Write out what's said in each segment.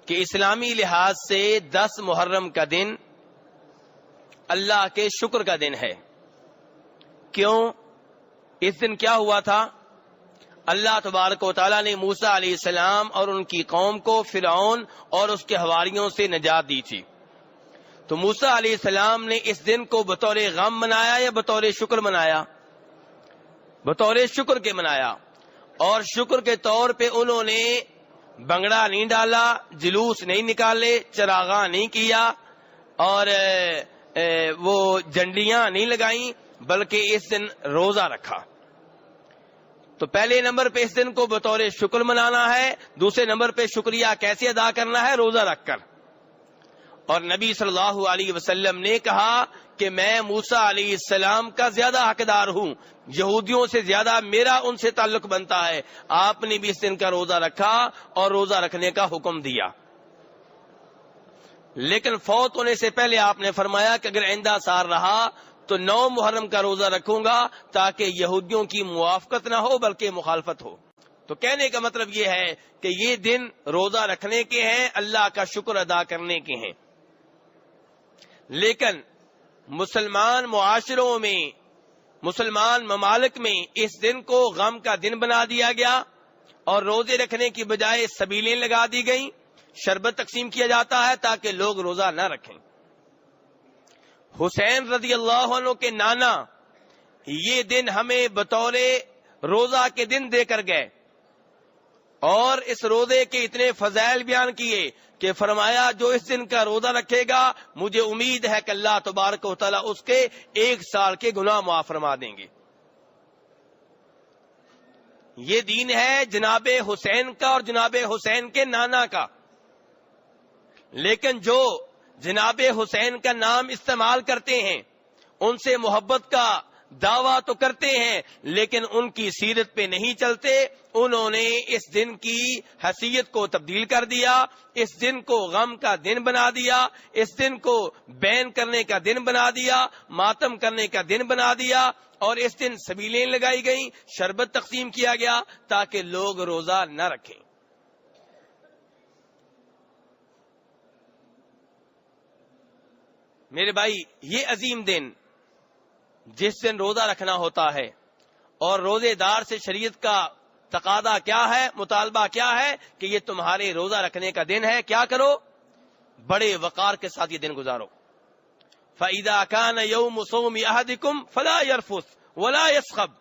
کہ اسلامی لحاظ سے 10 محرم کا دن اللہ کے شکر کا دن ہے. کیوں؟ اس دن کیا ہوا تھا؟ اللہ تبارک و تعالیٰ نے موسیٰ علیہ السلام اور ان کی قوم کو فرعون اور اس کے حواریوں سے نجات دی تھی. تو موسیٰ علیہ السلام نے اس دن کو بطور غم منایا یا بطور شکر منایا؟ بطور شکر کے منایا. اور شکر کے طور پہ انہوں نے بنگڑا نہیں ڈالا، جلوس نہیں نکالے، چراغاں نہیں کیا اور وہ جھنڈیاں نہیں لگائیں، بلکہ اس دن روزہ رکھا. تو پہلے نمبر پہ اس دن کو بطور شکر منانا ہے، دوسرے نمبر پہ شکریہ کیسے ادا کرنا ہے؟ روزہ رکھ کر. اور نبی صلی اللہ علیہ وسلم نے کہا کہ میں موسیٰ علیہ السلام کا زیادہ حقدار ہوں، یہودیوں سے زیادہ میرا ان سے تعلق بنتا ہے. آپ نے بھی اس دن کا روزہ رکھا اور روزہ رکھنے کا حکم دیا. لیکن فوت ہونے سے پہلے آپ نے فرمایا کہ اگر آئندہ سال رہا تو 9 محرم کا روزہ رکھوں گا تاکہ یہودیوں کی موافقت نہ ہو بلکہ مخالفت ہو. تو کہنے کا مطلب یہ ہے کہ یہ دن روزہ رکھنے کے ہیں، اللہ کا شکر ادا کرنے کے ہیں. لیکن مسلمان معاشروں میں، مسلمان ممالک میں اس دن کو غم کا دن بنا دیا گیا اور روزے رکھنے کی بجائے سبیلیں لگا دی گئیں، شربت تقسیم کیا جاتا ہے تاکہ لوگ روزہ نہ رکھیں. حسین رضی اللہ عنہ کے نانا یہ دن ہمیں بطور روزہ کے دن دے کر گئے اور اس روزے کے اتنے فضائل بیان کیے کہ فرمایا جو اس دن کا روزہ رکھے گا مجھے امید ہے کہ اللہ تبارک و تعالیٰ اس کے 1 سال کے گناہ معاف فرما دیں گے. یہ دین ہے جناب حسین کا اور جناب حسین کے نانا کا. لیکن جو جناب حسین کا نام استعمال کرتے ہیں، ان سے محبت کا دعویٰ تو کرتے ہیں لیکن ان کی سیرت پہ نہیں چلتے. انہوں نے اس دن کی حیثیت کو تبدیل کر دیا، اس دن کو غم کا دن بنا دیا، اس دن کو بین کرنے کا دن بنا دیا، ماتم کرنے کا دن بنا دیا اور اس دن سبیلیں لگائی گئیں، شربت تقسیم کیا گیا تاکہ لوگ روزہ نہ رکھیں. میرے بھائی، یہ عظیم دن جس دن روزہ رکھنا ہوتا ہے اور روزے دار سے شریعت کا تقاضا کیا ہے، مطالبہ کیا ہے کہ یہ تمہارے روزہ رکھنے کا دن ہے، کیا کرو؟ بڑے وقار کے ساتھ یہ دن گزارو. فَإِذَا كَانَ يَوْمُ صَوْمِ أَحَدِكُمْ فَلَا يَرْفُثْ وَلَا يَصْخَبْ،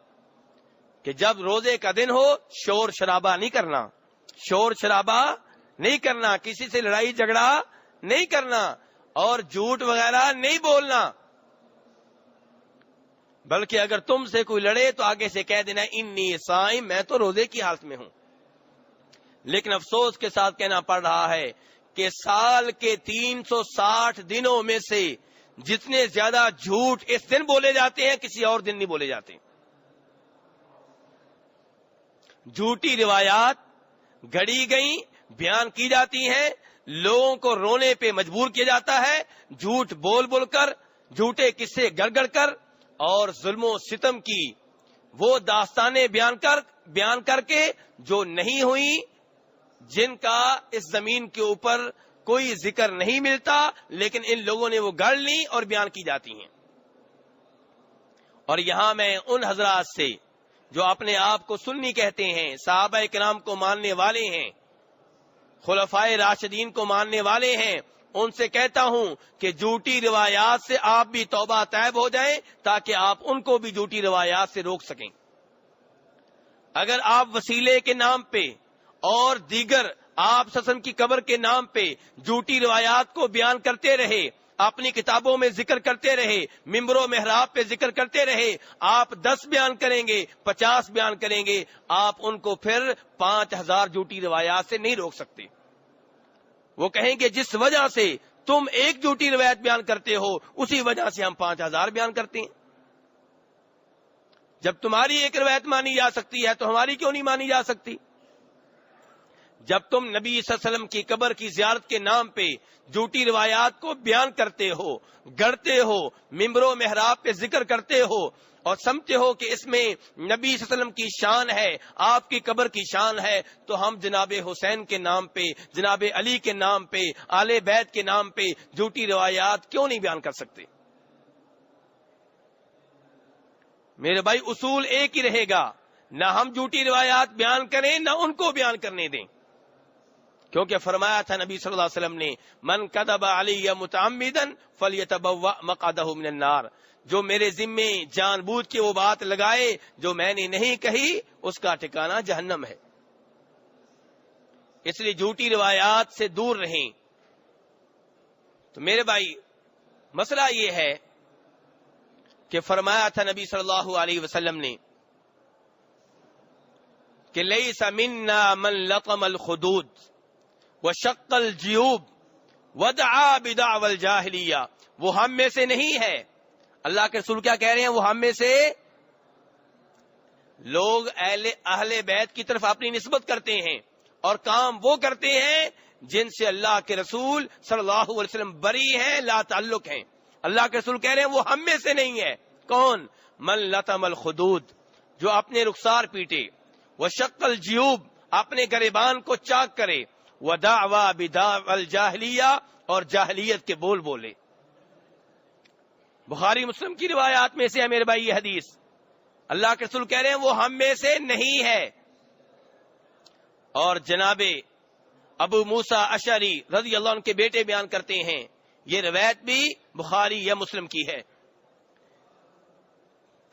کہ جب روزے کا دن ہو شور شرابہ نہیں کرنا، شور شرابہ نہیں کرنا، کسی سے لڑائی جھگڑا نہیں کرنا اور جھوٹ وغیرہ نہیں بولنا، بلکہ اگر تم سے کوئی لڑے تو آگے سے کہہ دینا انی صائم، میں تو روزے کی حالت میں ہوں. لیکن افسوس کے ساتھ کہنا پڑ رہا ہے کہ سال کے 360 دنوں میں سے جتنے زیادہ جھوٹ اس دن بولے جاتے ہیں کسی اور دن نہیں بولے جاتے. جھوٹی روایات گھڑی گئیں، بیان کی جاتی ہیں، لوگوں کو رونے پہ مجبور کیا جاتا ہے، جھوٹ بول بول کر، جھوٹے قصے گڑ گڑ کر اور ظلم و ستم کی وہ داستانیں بیان کر کے جو نہیں ہوئی، جن کا اس زمین کے اوپر کوئی ذکر نہیں ملتا، لیکن ان لوگوں نے وہ گڑھ لی اور بیان کی جاتی ہیں. اور یہاں میں ان حضرات سے جو اپنے آپ کو سنی کہتے ہیں، صحابہ کرام کو ماننے والے ہیں، خلفائے راشدین کو ماننے والے ہیں، ان سے کہتا ہوں کہ جھوٹی روایات سے آپ بھی توبہ طیب ہو جائیں تاکہ آپ ان کو بھی جھوٹی روایات سے روک سکیں. اگر آپ وسیلے کے نام پہ اور دیگر آپ سسم کی قبر کے نام پہ جھوٹی روایات کو بیان کرتے رہے، اپنی کتابوں میں ذکر کرتے رہے، ممبر و محراب پہ ذکر کرتے رہے، آپ 10 بیان کریں گے، 50 بیان کریں گے، آپ ان کو پھر 5000 جھوٹی روایات سے نہیں روک سکتے. وہ کہیں گے جس وجہ سے تم ایک جھوٹی روایت بیان کرتے ہو اسی وجہ سے ہم 5000 بیان کرتے ہیں. جب تمہاری ایک روایت مانی جا سکتی ہے تو ہماری کیوں نہیں مانی جا سکتی؟ جب تم نبی صلی اللہ علیہ وسلم کی قبر کی زیارت کے نام پہ جھوٹی روایات کو بیان کرتے ہو، گڑھتے ہو، ممبر و محراب پہ ذکر کرتے ہو اور سمجھتے ہو کہ اس میں نبی صلی اللہ علیہ وسلم کی شان ہے، آپ کی قبر کی شان ہے، تو ہم جناب حسین کے نام پہ، جناب علی کے نام پہ، آل بیت کے نام پہ جھوٹی روایات کیوں نہیں بیان کر سکتے؟ میرے بھائی اصول ایک ہی رہے گا، نہ ہم جھوٹی روایات بیان کریں نہ ان کو بیان کرنے دیں، کیونکہ فرمایا تھا نبی صلی اللہ علیہ وسلم نے، من کذب علی متعمدا فلیتبوأ مقعدہ من النار، جو میرے ذمے جان بوجھ کے وہ بات لگائے جو میں نے نہیں کہی، اس کا ٹھکانہ جہنم ہے۔ اس لیے جھوٹی روایات سے دور رہیں۔ تو میرے بھائی مسئلہ یہ ہے کہ فرمایا تھا نبی صلی اللہ علیہ وسلم نے کہ لیس منا من لطم الخدود وشق الجیوب ودعا بدعوى الجاہلیہ، وہ ہم میں سے نہیں ہے۔ اللہ کے رسول کیا کہہ رہے ہیں؟ وہ ہم میں سے لوگ اہل بیت کی طرف اپنی نسبت کرتے ہیں اور کام وہ کرتے ہیں جن سے اللہ کے رسول صلی اللہ علیہ وسلم بری ہیں، لا تعلق ہیں۔ اللہ کے رسول کہہ رہے ہیں وہ ہم میں سے نہیں ہے۔ کون؟ من لطم الخدود، جو اپنے رخسار پیٹے، وشق الجیوب، اپنے گریبان کو چاک کرے، ودعوا بدعوى الجاہلیہ، اور جاہلیت کے بول بولے۔ بخاری مسلم کی روایات میں سے ہے میرے بھائی یہ حدیث۔ اللہ کے رسول کہہ رہے ہیں وہ ہم میں سے نہیں ہے۔ اور جناب ابو موسیٰ اشعری رضی اللہ عنہ کے بیٹے بیان کرتے ہیں، یہ روایت بھی بخاری یا مسلم کی ہے،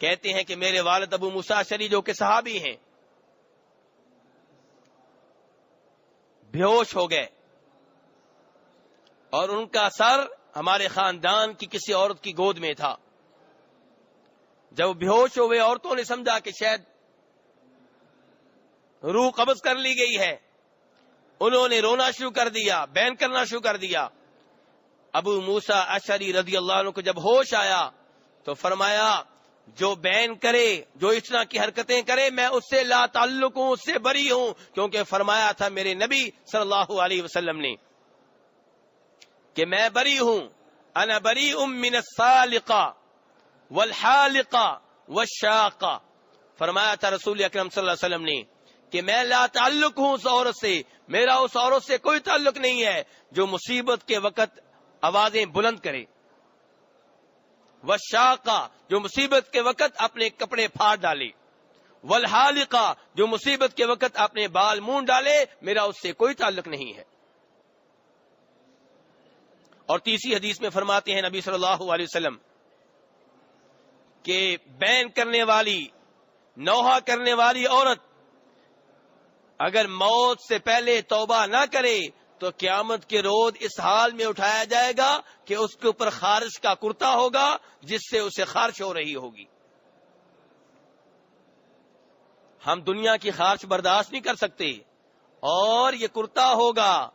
کہتے ہیں کہ میرے والد ابو موسیٰ اشعری جو کہ صحابی ہیں، بے ہوش ہو گئے اور ان کا سر ہمارے خاندان کی کسی عورت کی گود میں تھا۔ جب بے ہوش ہوئے، عورتوں نے سمجھا کہ شاید روح قبض کر لی گئی ہے، انہوں نے رونا شروع کر دیا، بین کرنا شروع کر دیا۔ ابو موسیٰ اشعری رضی اللہ عنہ کو جب ہوش آیا تو فرمایا جو بین کرے، جو اس طرح کی حرکتیں کرے، میں اس سے لا تعلق ہوں، اس سے بری ہوں، کیونکہ فرمایا تھا میرے نبی صلی اللہ علیہ وسلم نے کہ میں بری ہوں، انا بریء من السالقہ والحالقہ والشاقہ۔ فرمایا تھا رسول اکرم صلی اللہ علیہ وسلم نے کہ میں لا تعلق ہوں اس عورت سے، میرا اس عورت سے کوئی تعلق نہیں ہے جو مصیبت کے وقت آوازیں بلند کرے، والشاقہ، جو مصیبت کے وقت اپنے کپڑے پھاڑ ڈالے، والحالقہ، جو مصیبت کے وقت اپنے بال مونڈ ڈالے، میرا اس سے کوئی تعلق نہیں ہے۔ اور تیسری حدیث میں فرماتے ہیں نبی صلی اللہ علیہ وسلم کہ بین کرنے والی، نوحہ کرنے والی عورت اگر موت سے پہلے توبہ نہ کرے تو قیامت کے روز اس حال میں اٹھایا جائے گا کہ اس کے اوپر خارش کا کرتا ہوگا جس سے اسے خارش ہو رہی ہوگی۔ ہم دنیا کی خارش برداشت نہیں کر سکتے، اور یہ کرتا ہوگا،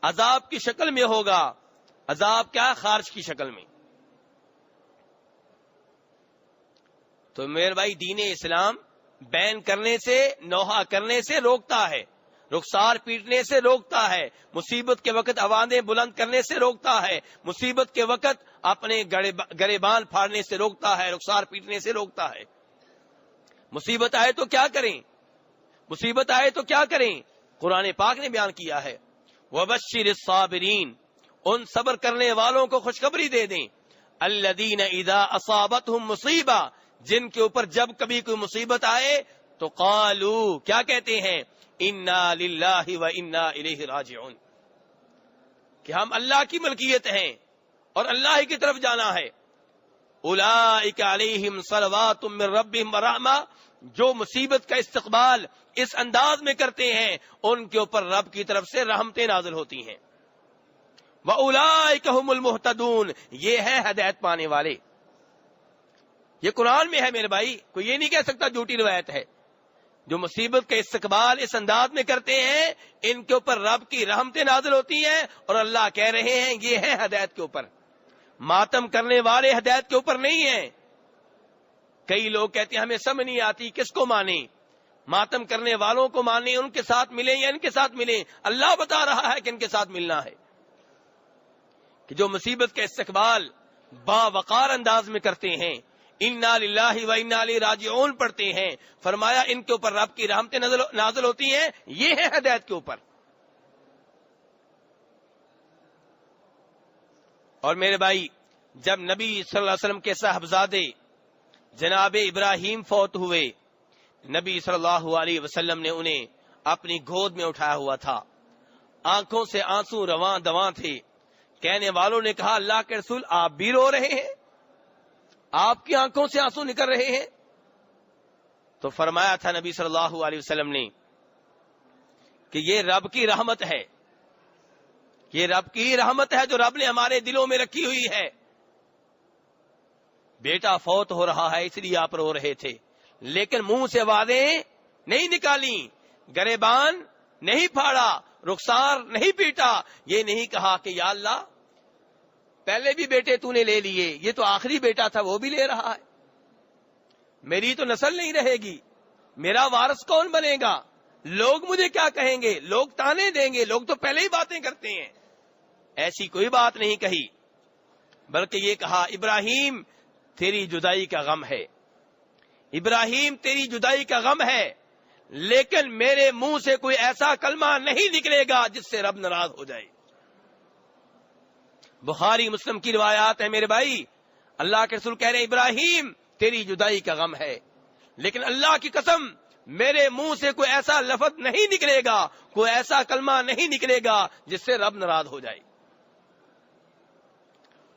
عذاب کی شکل میں ہوگا۔ عذاب کیا؟ خارش کی شکل میں۔ تو میرے بھائی دین اسلام بین کرنے سے، نوحہ کرنے سے روکتا ہے، رخسار پیٹنے سے روکتا ہے، مصیبت کے وقت آوازیں بلند کرنے سے روکتا ہے، مصیبت کے وقت اپنے گریبان پھاڑنے سے روکتا ہے، رخسار پیٹنے سے روکتا ہے۔ مصیبت آئے تو کیا کریں؟ مصیبت آئے تو کیا کریں؟ قرآن پاک نے بیان کیا ہے، وَبَشِّرِ الصَّابِرِينَ، ان صبر کرنے والوں کو خوشخبری دے دیں، الَّذِينَ إِذَا أَصَابَتْهُمْ مُصِيبَةٌ، جن کے اوپر جب کبھی کوئی مصیبت آئے تو قالوا، کیا کہتے ہیں؟ انا للہ و انا الیہ راجعون، کہ ہم اللہ کی ملکیت ہیں اور اللہ ہی کی طرف جانا ہے۔ اولئک علیہم صلوات من ربہم ورحمہ، جو مصیبت کا استقبال اس انداز میں کرتے ہیں ان کے اوپر رب کی طرف سے رحمتیں نازل ہوتی ہیں۔ وَأُولَئِكَ هُمُ الْمُهْتَدُونَ، یہ ہے ہدایت پانے والے۔ یہ قرآن میں ہے میرے بھائی، کوئی یہ نہیں کہہ سکتا جھوٹی روایت ہے۔ جو مصیبت کا استقبال اس انداز میں کرتے ہیں ان کے اوپر رب کی رحمتیں نازل ہوتی ہیں، اور اللہ کہہ رہے ہیں یہ ہے ہدایت کے اوپر۔ ماتم کرنے والے ہدایت کے اوپر نہیں ہیں۔ کئی لوگ کہتے ہیں ہمیں سمجھ نہیں آتی کس کو مانیں، ماتم کرنے والوں کو مانیں، ان کے ساتھ ملیں یا ان کے ساتھ ملیں؟ اللہ بتا رہا ہے کہ ان کے ساتھ ملنا ہے، کہ جو مصیبت کا استقبال باوقار انداز میں کرتے ہیں، انا للہ و انا الیہ راجعون پڑھتے ہیں، فرمایا ان کے اوپر رب کی رحمتیں نازل ہوتی ہیں، یہ ہے ہدایت کے اوپر۔ اور میرے بھائی، جب نبی صلی اللہ علیہ وسلم کے صاحبزادے جناب ابراہیم فوت ہوئے، نبی صلی اللہ علیہ وسلم نے انہیں اپنی گود میں اٹھایا ہوا تھا، آنکھوں سے آنسو رواں دواں تھے۔ کہنے والوں نے کہا اللہ کے رسول آپ بھی رو رہے ہیں، آپ کی آنکھوں سے آنسو نکل رہے ہیں؟ تو فرمایا تھا نبی صلی اللہ علیہ وسلم نے کہ یہ رب کی رحمت ہے، یہ رب کی رحمت ہے جو رب نے ہمارے دلوں میں رکھی ہوئی ہے۔ بیٹا فوت ہو رہا ہے اس لیے آپ رو رہے تھے، لیکن منہ سے آوازیں نہیں نکالی، گریبان نہیں پھاڑا، رخسار نہیں پیٹا، یہ نہیں کہا کہ یا اللہ پہلے بھی بیٹے تو نے لے لیے، یہ تو آخری بیٹا تھا وہ بھی لے رہا ہے، میری تو نسل نہیں رہے گی، میرا وارث کون بنے گا، لوگ مجھے کیا کہیں گے، لوگ تانے دیں گے، لوگ تو پہلے ہی باتیں کرتے ہیں۔ ایسی کوئی بات نہیں کہی، بلکہ یہ کہا ابراہیم تیری جدائی کا غم ہے، ابراہیم تیری جدائی کا غم ہے، لیکن میرے منہ سے کوئی ایسا کلمہ نہیں نکلے گا جس سے رب ناراض ہو جائے۔ بخاری مسلم کی روایات ہیں میرے بھائی، اللہ کے رسول کہہ رہے ہیں ابراہیم تیری جدائی کا غم ہے، لیکن اللہ کی قسم میرے منہ سے کوئی ایسا لفظ نہیں نکلے گا، کوئی ایسا کلمہ نہیں نکلے گا جس سے رب ناراض ہو جائے۔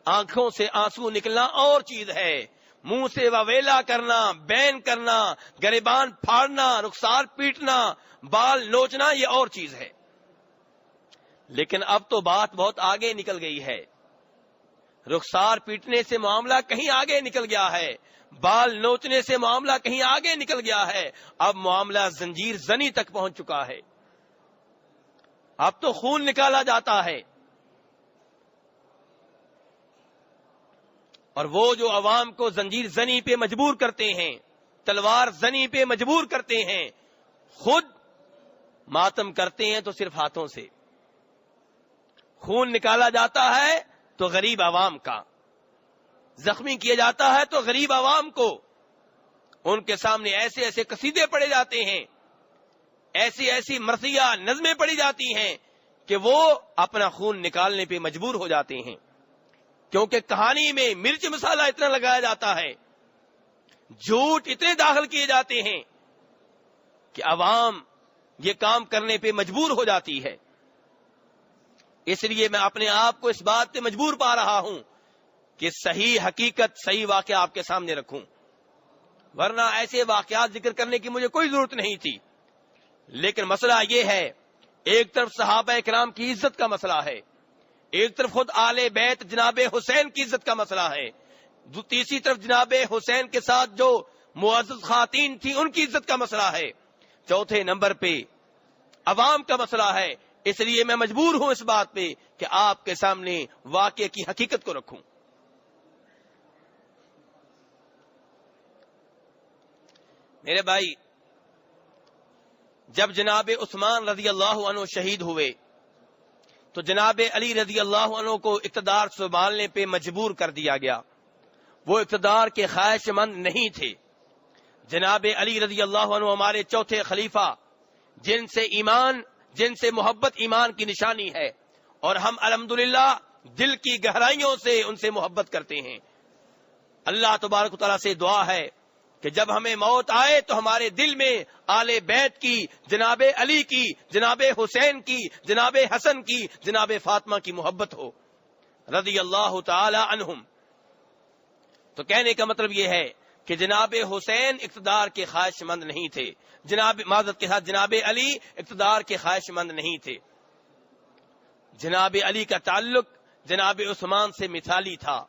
آنکھوں سے آنسو نکلنا اور چیز ہے، منہ سے وویلا کرنا، بین کرنا، گریبان پھاڑنا، رخسار پیٹنا، بال نوچنا، یہ اور چیز ہے۔ لیکن اب تو بات بہت آگے نکل گئی ہے، رخسار پیٹنے سے معاملہ کہیں آگے نکل گیا ہے، بال نوچنے سے معاملہ کہیں آگے نکل گیا ہے، اب معاملہ زنجیر زنی تک پہنچ چکا ہے، اب تو خون نکالا جاتا ہے۔ اور وہ جو عوام کو زنجیر زنی پہ مجبور کرتے ہیں، تلوار زنی پہ مجبور کرتے ہیں، خود ماتم کرتے ہیں تو صرف ہاتھوں سے، خون نکالا جاتا ہے تو غریب عوام کا، زخمی کیا جاتا ہے تو غریب عوام کو، ان کے سامنے ایسے ایسے قصیدے پڑے جاتے ہیں، ایسی ایسی مرثیہ نظمیں پڑی جاتی ہیں کہ وہ اپنا خون نکالنے پہ مجبور ہو جاتے ہیں، کیونکہ کہانی میں مرچ مسالہ اتنا لگایا جاتا ہے، جھوٹ اتنے داخل کیے جاتے ہیں کہ عوام یہ کام کرنے پہ مجبور ہو جاتی ہے۔ اس لیے میں اپنے آپ کو اس بات پہ مجبور پا رہا ہوں کہ صحیح حقیقت، صحیح واقعہ آپ کے سامنے رکھوں، ورنہ ایسے واقعات ذکر کرنے کی مجھے کوئی ضرورت نہیں تھی۔ لیکن مسئلہ یہ ہے، ایک طرف صحابہ کرام کی عزت کا مسئلہ ہے، ایک طرف خود آل بیت جناب حسین کی عزت کا مسئلہ ہے، تیسری طرف جناب حسین کے ساتھ جو معزز خواتین تھی ان کی عزت کا مسئلہ ہے، چوتھے نمبر پہ عوام کا مسئلہ ہے۔ اس لیے میں مجبور ہوں اس بات پہ کہ آپ کے سامنے واقعے کی حقیقت کو رکھوں۔ میرے بھائی، جب جناب عثمان رضی اللہ عنہ شہید ہوئے تو جناب علی رضی اللہ عنہ کو اقتدار سنبھالنے پہ مجبور کر دیا گیا، وہ اقتدار کے خواہش مند نہیں تھے۔ جناب علی رضی اللہ عنہ ہمارے چوتھے خلیفہ، جن سے محبت ایمان کی نشانی ہے، اور ہم الحمدللہ دل کی گہرائیوں سے ان سے محبت کرتے ہیں۔ اللہ تبارک و تعالیٰ سے دعا ہے کہ جب ہمیں موت آئے تو ہمارے دل میں آل بیت کی، جناب علی کی، جناب حسین کی، جناب حسن کی، جناب فاطمہ کی محبت ہو رضی اللہ تعالی عنہم۔ تو کہنے کا مطلب یہ ہے کہ جناب حسین اقتدار کے خواہش مند نہیں تھے، معذرت کے ساتھ جناب علی اقتدار کے خواہش مند نہیں تھے۔ جناب علی کا تعلق جناب عثمان سے مثالی تھا،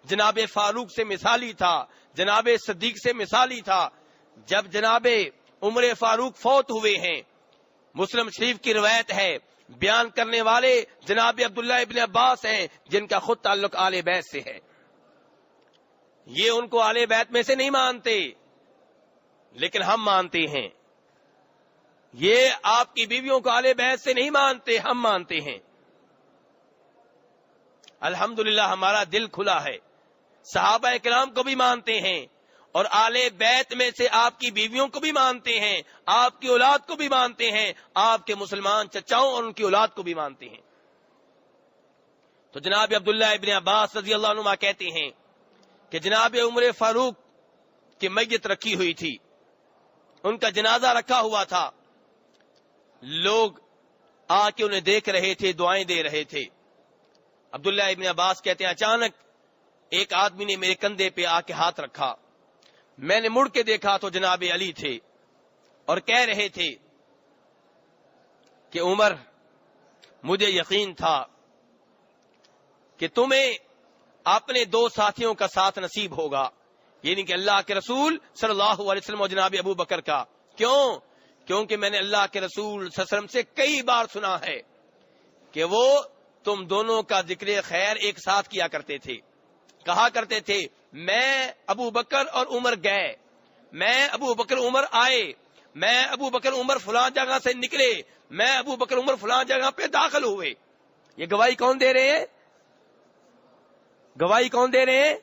جناب فاروق سے مثالی تھا، جناب صدیق سے مثالی تھا۔ جب جناب عمر فاروق فوت ہوئے ہیں، مسلم شریف کی روایت ہے، بیان کرنے والے جناب عبداللہ ابن عباس ہیں جن کا خود تعلق آل بیت سے ہے۔ یہ ان کو آل بیت میں سے نہیں مانتے، لیکن ہم مانتے ہیں۔ یہ آپ کی بیویوں کو آل بیت سے نہیں مانتے، ہم مانتے ہیں۔ الحمدللہ ہمارا دل کھلا ہے، صحابہ کرام کو بھی مانتے ہیں، اور آل بیت میں سے آپ کی بیویوں کو بھی مانتے ہیں، آپ کی اولاد کو بھی مانتے ہیں، آپ کے مسلمان چچاؤں اور ان کی اولاد کو بھی مانتے ہیں۔ تو جناب عبداللہ ابن عباس رضی اللہ عنہما کہتے ہیں کہ جناب عمر فاروق کی میت رکھی ہوئی تھی، ان کا جنازہ رکھا ہوا تھا، لوگ آ کے انہیں دیکھ رہے تھے، دعائیں دے رہے تھے۔ عبداللہ ابن عباس کہتے ہیں اچانک ایک آدمی نے میرے کندھے پہ آ کے ہاتھ رکھا، میں نے مڑ کے دیکھا تو جناب علی تھے اور کہہ رہے تھے کہ عمر، مجھے یقین تھا کہ تمہیں اپنے دو ساتھیوں کا ساتھ نصیب ہوگا، یعنی کہ اللہ کے رسول صلی اللہ علیہ وسلم اور جناب ابو بکر کا۔ کیونکہ میں نے اللہ کے رسول صلی اللہ علیہ وسلم سے کئی بار سنا ہے کہ وہ تم دونوں کا ذکر خیر ایک ساتھ کیا کرتے تھے، کہا کرتے تھے میں ابو بکر اور عمر گئے، میں ابو بکر عمر آئے، میں ابو بکر عمر فلاں جگہ سے نکلے، میں ابو بکر عمر فلاں جگہ پہ داخل ہوئے۔ یہ گواہی کون دے رہے ہیں؟ گواہی کون دے رہے ہیں؟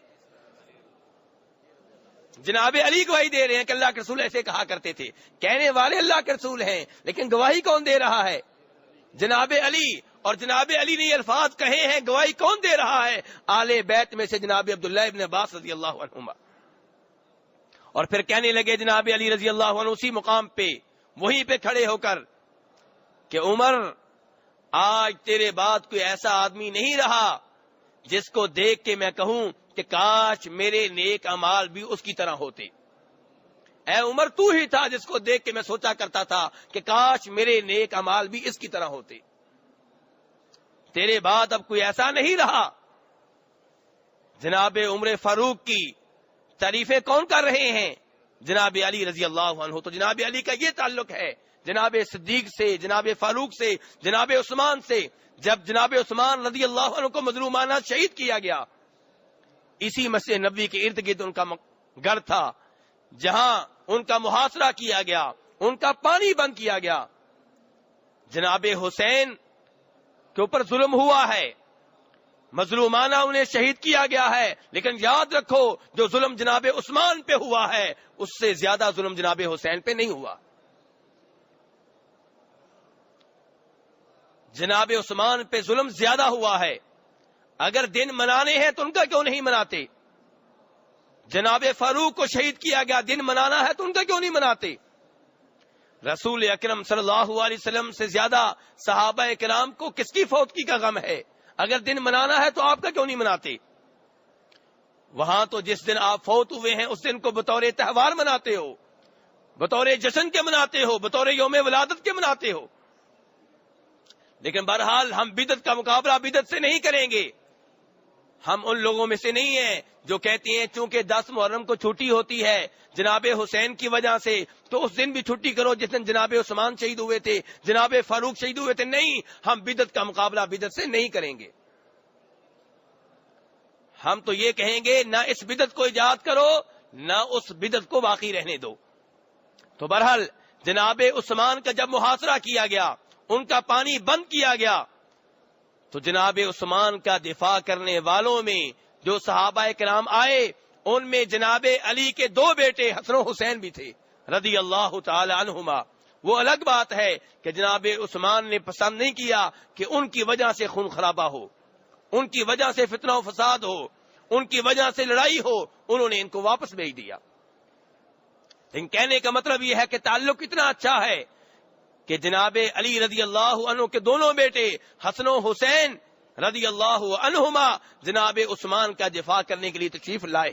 جناب علی گواہی دے رہے ہیں کہ اللہ کے رسول ایسے کہا کرتے تھے۔ کہنے والے اللہ کے رسول ہیں، لیکن گواہی کون دے رہا ہے؟ جناب علی۔ اور جناب علی نے یہ الفاظ کہے ہیں، گواہی کون دے رہا ہے؟ آل بیت میں سے جناب عبداللہ ابن عباس رضی اللہ عنہما۔ اور پھر کہنے لگے جناب علی رضی اللہ عنہ اسی مقام پہ وہیں پہ کھڑے ہو کر کہ عمر، آج تیرے بعد کوئی ایسا آدمی نہیں رہا جس کو دیکھ کے میں کہوں کہ کاش میرے نیک اعمال بھی اس کی طرح ہوتے۔ اے عمر، تو ہی تھا جس کو دیکھ کے میں سوچا کرتا تھا کہ کاش میرے نیک اعمال بھی اس کی طرح ہوتے۔ تیرے بعد اب کوئی ایسا نہیں رہا۔ جناب عمر فاروق کی تعریفیں کون کر رہے ہیں؟ جناب علی رضی اللہ عنہ۔ تو جناب علی کا یہ تعلق ہے جناب صدیق سے، جناب فاروق سے، جناب عثمان سے۔ جب جناب عثمان رضی اللہ عنہ کو مظلومانہ شہید کیا گیا، اسی مسجد نبوی کے ارد گرد ان کا گھر تھا، جہاں ان کا محاصرہ کیا گیا، ان کا پانی بند کیا گیا۔ جناب حسین کے اوپر ظلم ہوا ہے، مظلومانہ انہیں شہید کیا گیا ہے، لیکن یاد رکھو جو ظلم جناب عثمان پہ ہوا ہے اس سے زیادہ ظلم جناب حسین پہ نہیں ہوا۔ جناب عثمان پہ ظلم زیادہ ہوا ہے۔ اگر دن منانے ہیں تو ان کا کیوں نہیں مناتے؟ جناب فاروق کو شہید کیا گیا، دن منانا ہے تو ان کا کیوں نہیں مناتے؟ رسول اکرم صلی اللہ علیہ وسلم سے زیادہ صحابہ کرام کو کس کی فوتگی کا غم ہے؟ اگر دن منانا ہے تو آپ کا کیوں نہیں مناتے؟ وہاں تو جس دن آپ فوت ہوئے ہیں اس دن کو بطور تہوار مناتے ہو، بطور جشن کے مناتے ہو، بطور یوم ولادت کے مناتے ہو۔ لیکن بہرحال ہم بدعت کا مقابلہ بدعت سے نہیں کریں گے۔ ہم ان لوگوں میں سے نہیں ہیں جو کہتے ہیں چونکہ 10 محرم کو چھٹی ہوتی ہے جناب حسین کی وجہ سے تو اس دن بھی چھٹی کرو جس دن جناب عثمان شہید ہوئے تھے، جناب فاروق شہید ہوئے تھے۔ نہیں، ہم بدعت کا مقابلہ بدعت سے نہیں کریں گے۔ ہم تو یہ کہیں گے نہ اس بدعت کو ایجاد کرو نہ اس بدعت کو باقی رہنے دو۔ تو بہرحال جناب عثمان کا جب محاصرہ کیا گیا، ان کا پانی بند کیا گیا، تو جناب عثمان کا دفاع کرنے والوں میں جو صحابہ کرام آئے ان میں جناب علی کے 2 بیٹے حسن و حسین بھی تھے رضی اللہ تعالی عنہما۔ وہ الگ بات ہے کہ جناب عثمان نے پسند نہیں کیا کہ ان کی وجہ سے خون خرابہ ہو، ان کی وجہ سے فتنہ و فساد ہو، ان کی وجہ سے لڑائی ہو، انہوں نے ان کو واپس بھیج دیا۔ لیکن کہنے کا مطلب یہ ہے کہ تعلق اتنا اچھا ہے کہ جناب علی رضی اللہ عنہ کے دونوں بیٹے حسن و حسین رضی اللہ عنہما جناب عثمان کا دفاع کرنے کے لیے تشریف لائے۔